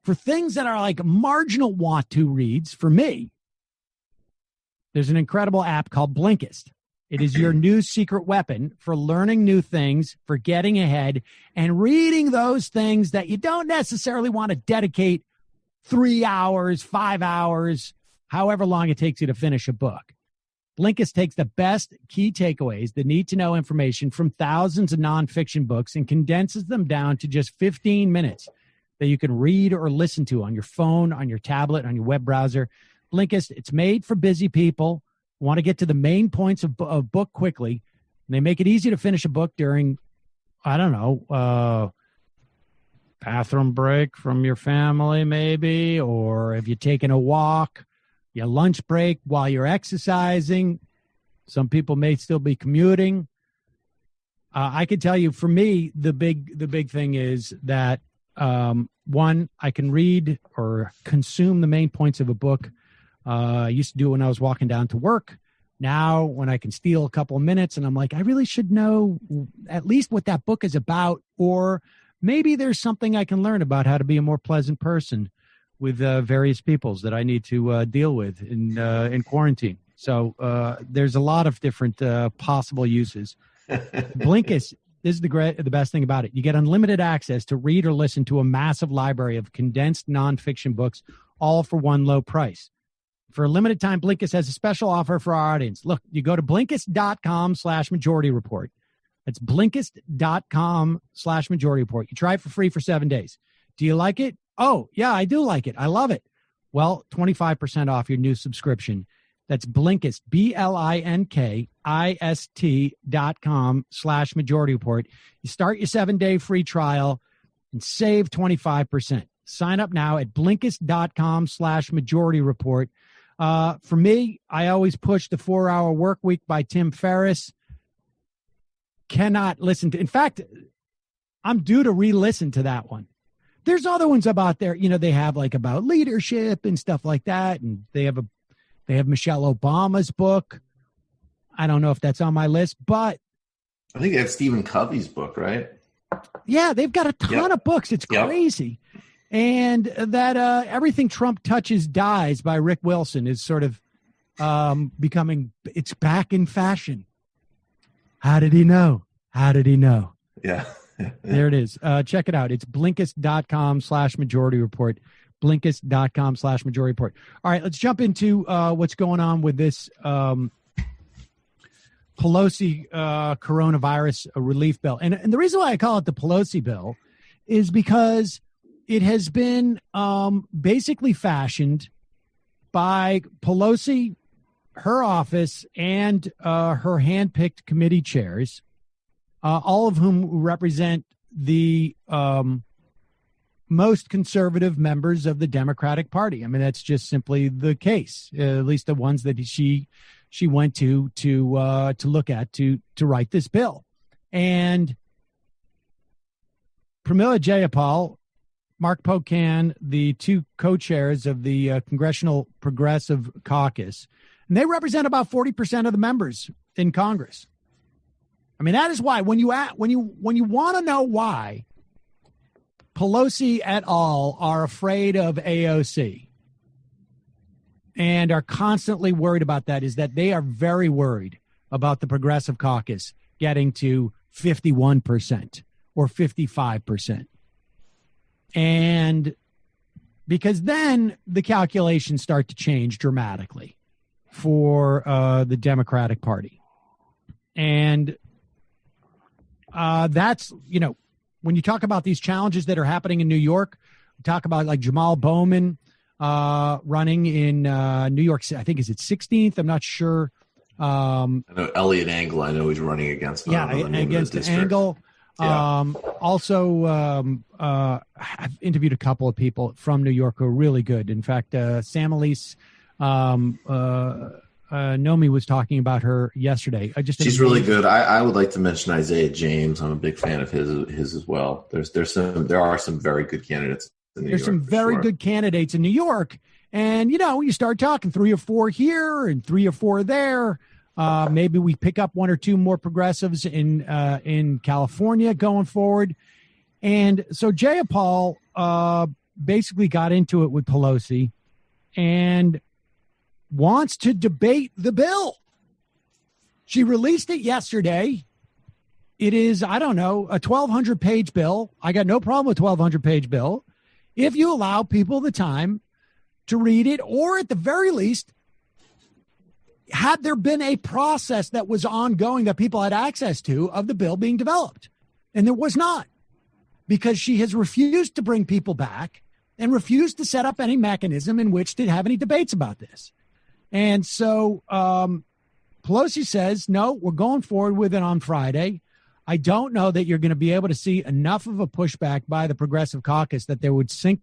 For things that are like marginal want-to reads, for me, there's an incredible app called Blinkist. It is your new secret weapon for learning new things, for getting ahead, and reading those things that you don't necessarily want to dedicate 3 hours, 5 hours, however long it takes you to finish a book. Blinkist takes the best key takeaways, the need-to-know information from thousands of nonfiction books and condenses them down to just 15 minutes that you can read or listen to on your phone, on your tablet, on your web browser. Blinkist, it's made for busy people who want to get to the main points of a book quickly. And they make it easy to finish a book during, bathroom break from your family maybe, or if you're taking a walk, your lunch break while you're exercising. Some people may still be commuting. I can tell you, for me, the big thing is that, one, I can read or consume the main points of a book. I used to do it when I was walking down to work. Now, when I can steal a couple of minutes and I'm like, I really should know at least what that book is about, or maybe there's something I can learn about how to be a more pleasant person with various peoples that I need to deal with in quarantine. So there's a lot of different possible uses. Blinkist, this is the best thing about it. You get unlimited access to read or listen to a massive library of condensed nonfiction books, all for one low price. For a limited time, Blinkist has a special offer for our audience. Look, you go to Blinkist.com/Majority Report. That's Blinkist.com/Majority Report. You try it for free for 7 days. Do you like it? Oh, yeah, I do like it. I love it. Well, 25% off your new subscription. That's Blinkist, BLINKIST.com/Majority Report. You start your 7-day free trial and save 25%. Sign up now at Blinkist.com/Majority Report. For me, I always push the 4-Hour Work Week by Tim Ferriss. Cannot listen to. In fact, I'm due to re-listen to that one. There's other ones about there. They have like about leadership and stuff like that, and they have Michelle Obama's book. I don't know if that's on my list, but I think they have Stephen Covey's book, right? Yeah, they've got a ton of books. It's crazy. And that Everything Trump Touches Dies by Rick Wilson is sort of it's back in fashion. How did he know? Yeah. There it is. Check it out. It's Blinkist.com/Majority Report. Blinkist.com/Majority Report. All right, let's jump into what's going on with this Pelosi coronavirus relief bill. And the reason why I call it the Pelosi bill is because it has been basically fashioned by Pelosi, her office, and her handpicked committee chairs, all of whom represent the most conservative members of the Democratic Party. I mean, that's just simply the case, at least the ones that she went to look at to write this bill. And Pramila Jayapal, Mark Pocan, the two co-chairs of the Congressional Progressive Caucus, and they represent about 40% of the members in Congress. I mean, that is why when you want to know why Pelosi et al. Are afraid of AOC and are constantly worried about that, is that they are very worried about the Progressive Caucus getting to 51% or 55%. And because then the calculations start to change dramatically for the Democratic Party. And that's, when you talk about these challenges that are happening in New York, we talk about like Jamal Bowman running in New York City. I think, is it 16th? I'm not sure. I know Elliot Engel. I know he's running against. Against Engel. Yeah. I've interviewed a couple of people from New York who are really good. In fact, Sam Elise Nomi was talking about her yesterday. She's really good. I would like to mention Isaiah James. I'm a big fan of his as well. There are some very good candidates in New York. There's some very good candidates in New York, and you start talking 3 or 4 here and 3 or 4 there. Maybe we pick up 1 or 2 more progressives in California going forward. And so Jayapal basically got into it with Pelosi and wants to debate the bill. She released it yesterday. It is, I don't know, a 1,200-page bill. I got no problem with a 1,200-page bill if you allow people the time to read it, or at the very least, had there been a process that was ongoing that people had access to of the bill being developed. And there was not, because she has refused to bring people back and refused to set up any mechanism in which to have any debates about this. And so Pelosi says, no, we're going forward with it on Friday. I don't know that you're going to be able to see enough of a pushback by the Progressive Caucus that they would sink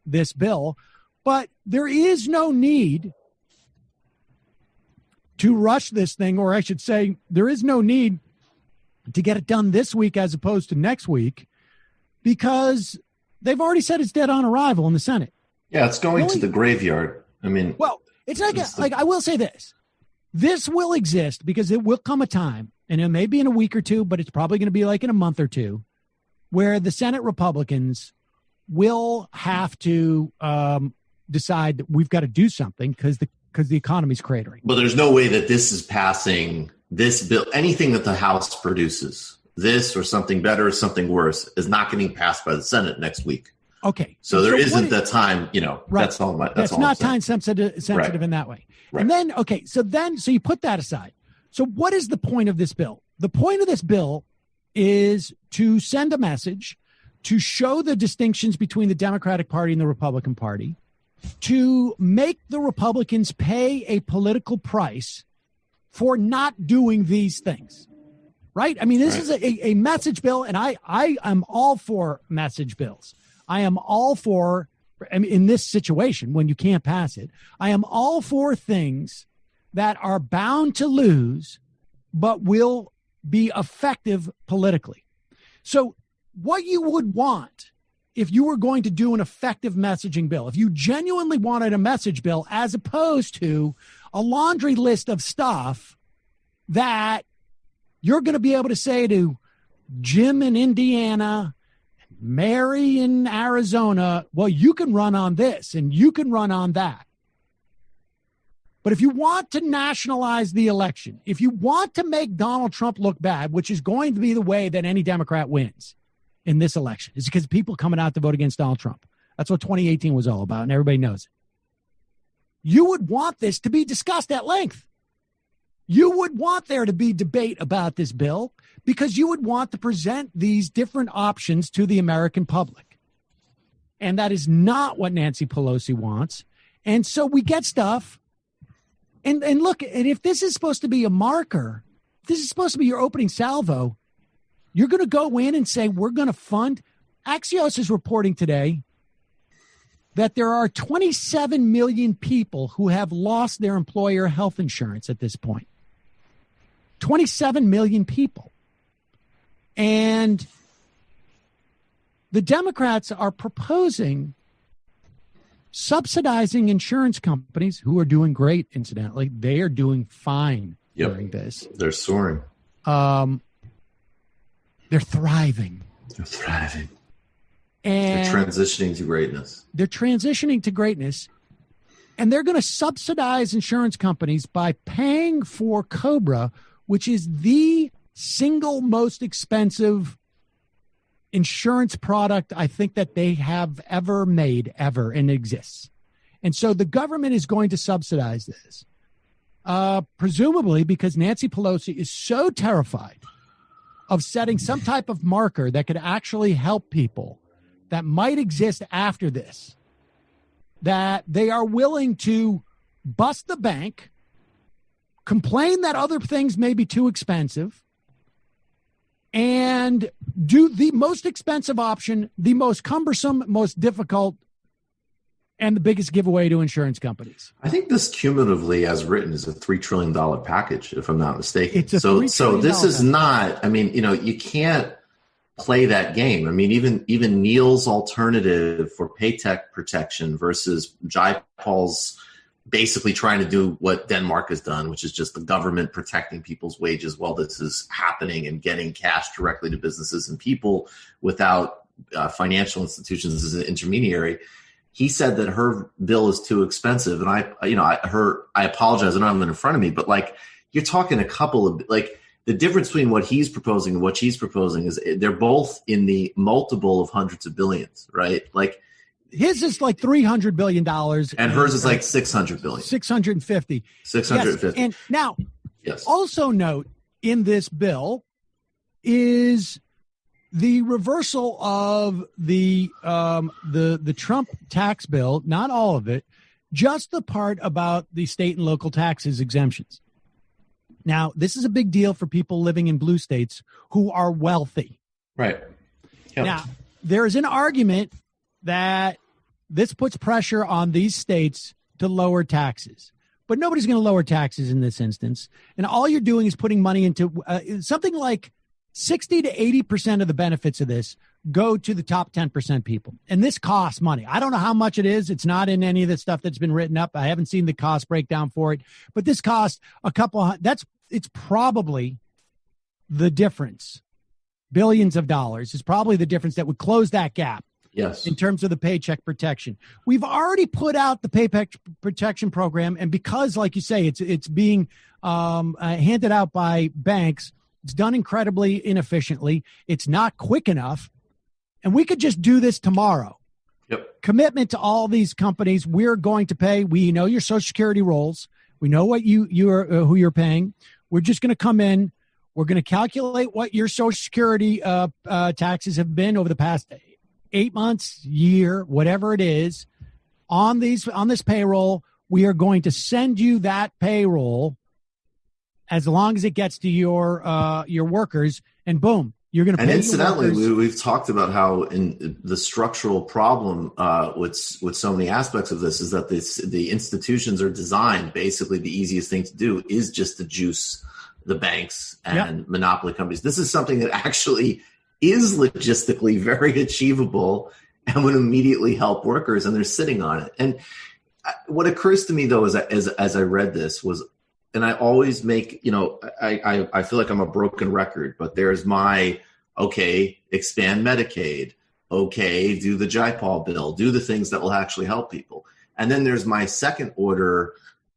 this bill. But there is no need to rush this thing, or I should say, there is no need to get it done this week as opposed to next week, because they've already said it's dead on arrival in the Senate. Yeah, it's going to the graveyard. I mean, well, it's like I will say this. This will exist because it will come a time, and it may be in a week or two, but it's probably going to be like in a month or two, where the Senate Republicans will have to decide that we've got to do something because the economy's cratering. But there's no way that this is passing, this bill. Anything that the House produces, this or something better or something worse, is not getting passed by the Senate next week. Okay. So there isn't that time, right. That's all. That's all not time sensitive right. In that way. Right. And then, okay, so you put that aside. So what is the point of this bill? The point of this bill is to send a message, to show the distinctions between the Democratic Party and the Republican Party, to make the Republicans pay a political price for not doing these things. Right? I mean, this is a message bill, and I am all for message bills. I am all for, in this situation, when you can't pass it, I am all for things that are bound to lose, but will be effective politically. So what you would want if you were going to do an effective messaging bill, if you genuinely wanted a message bill, as opposed to a laundry list of stuff that you're going to be able to say to Jim in Indiana, Mary in Arizona, well, you can run on this and you can run on that. But if you want to nationalize the election, if you want to make Donald Trump look bad, which is going to be the way that any Democrat wins in this election, is because people coming out to vote against Donald Trump. That's what 2018 was all about, and everybody knows it. You would want this to be discussed at length. You would want there to be debate about this bill because you would want to present these different options to the American public. And that is not what Nancy Pelosi wants. And so we get stuff. And look, and if this is supposed to be a marker, if this is supposed to be your opening salvo, you're going to go in and say, we're going to fund. Axios is reporting today that there are 27 million people who have lost their employer health insurance at this point. 27 million people. And the Democrats are proposing subsidizing insurance companies who are doing great, incidentally. They are doing fine during this. They're soaring. They're thriving. They're thriving. And they're transitioning to greatness. They're transitioning to greatness. And they're going to subsidize insurance companies by paying for COBRA, which is the single most expensive insurance product I think that they have ever made, ever, and exists. And so the government is going to subsidize this, presumably because Nancy Pelosi is so terrified of setting some type of marker that could actually help people that might exist after this, that they are willing to bust the bank, complain that other things may be too expensive, and do the most expensive option, the most cumbersome, most difficult, and the biggest giveaway to insurance companies. I think this cumulatively, as written, is a $3 trillion package, if I'm not mistaken. It's a so this is not, I mean, you can't play that game. I mean, even Neil's alternative for paycheck protection versus Jayapal's basically trying to do what Denmark has done, which is just the government protecting people's wages while this is happening and getting cash directly to businesses and people without financial institutions as an intermediary. He said that her bill is too expensive. And I apologize. I don't have it in front of me, but like, you're talking a couple of, like, the difference between what he's proposing and what she's proposing is they're both in the multiple of hundreds of billions, right? Like, his is like $300 billion. And hers is like $600 billion. 650. 650. Yes. And now, yes. Also note in this bill is the reversal of the Trump tax bill, not all of it, just the part about the state and local taxes exemptions. Now, this is a big deal for people living in blue states who are wealthy. Right. Yep. Now, there is an argument that this puts pressure on these states to lower taxes. But nobody's going to lower taxes in this instance. And all you're doing is putting money into something like 60 to 80% of the benefits of this go to the top 10% people. And this costs money. I don't know how much it is. It's not in any of the stuff that's been written up. I haven't seen the cost breakdown for it. But this costs it's probably the difference. Billions of dollars is probably the difference that would close that gap. Yes. In terms of the paycheck protection. We've already put out the paycheck protection program. And because, like you say, it's being handed out by banks, it's done incredibly inefficiently. It's not quick enough. And we could just do this tomorrow. Yep. Commitment to all these companies. We're going to pay. We know your Social Security rolls. We know what who you're paying. We're just going to come in. We're going to calculate what your Social Security taxes have been over the past 8 months, year, whatever it is, on this payroll. We are going to send you that payroll as long as it gets to your workers, and boom, you're going to pay. And incidentally, we've talked about how in the structural problem with so many aspects of this is that the institutions are designed. Basically, the easiest thing to do is just to juice the banks and monopoly companies. This is something that actually is logistically very achievable and would immediately help workers, and they're sitting on it. And what occurs to me, though, as I read this was, and I always make, I feel like I'm a broken record, but there's my, okay, expand Medicaid, okay, do the Jayapal bill, do the things that will actually help people. And then there's my second order,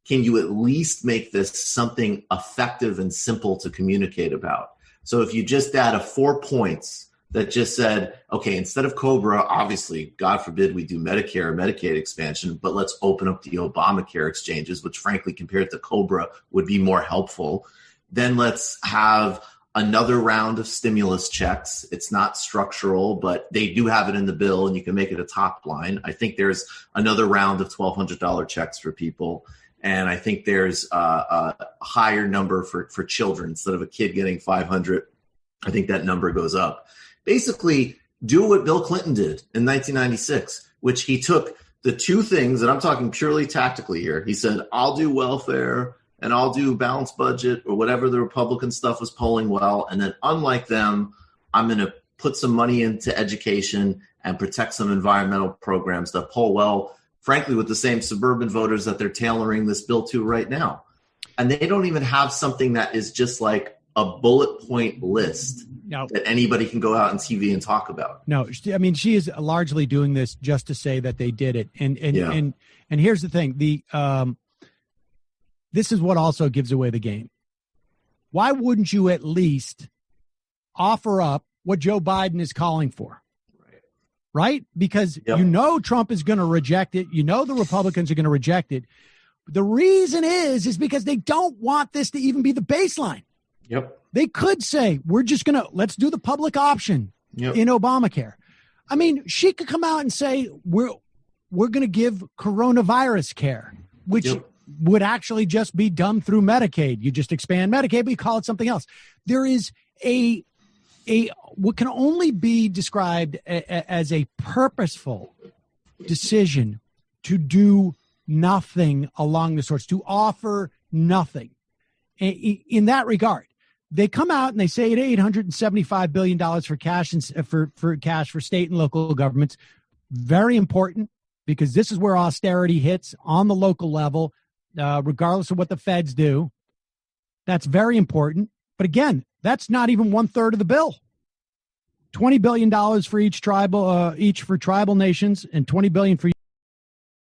can you at least make this something effective and simple to communicate about? So if you just add 4 points that just said, okay, instead of COBRA, obviously, God forbid we do Medicare or Medicaid expansion, but let's open up the Obamacare exchanges, which frankly, compared to COBRA, would be more helpful. Then let's have another round of stimulus checks. It's not structural, but they do have it in the bill, and you can make it a top line. I think there's another round of $1,200 checks for people. And I think there's a higher number for children. Instead of a kid getting $500, I think that number goes up. Basically, do what Bill Clinton did in 1996, which he took the two things, and I'm talking purely tactically here. He said, I'll do welfare and I'll do balanced budget or whatever the Republican stuff was polling well. And then unlike them, I'm going to put some money into education and protect some environmental programs that poll well, frankly, with the same suburban voters that they're tailoring this bill to right now. And they don't even have something that is just like a bullet point list that anybody can go out on TV and talk about. No, I mean, she is largely doing this just to say that they did it. And here's the thing. This is what also gives away the game. Why wouldn't you at least offer up what Joe Biden is calling for? Right? Because Trump is going to reject it. The Republicans are going to reject it. The reason is because they don't want this to even be the baseline. Yep. They could say, let's do the public option in Obamacare. I mean, she could come out and say, we're going to give coronavirus care, which would actually just be done through Medicaid. You just expand Medicaid, but you call it something else. There is what can only be described as a purposeful decision to do nothing along the sorts, to offer nothing. In that regard, they come out and they say $875 billion for cash and for cash for state and local governments. Very important, because this is where austerity hits on the local level, regardless of what the feds do. That's very important. But again, that's not even 1/3 of the bill. $20 billion for each for tribal nations, and $20 billion for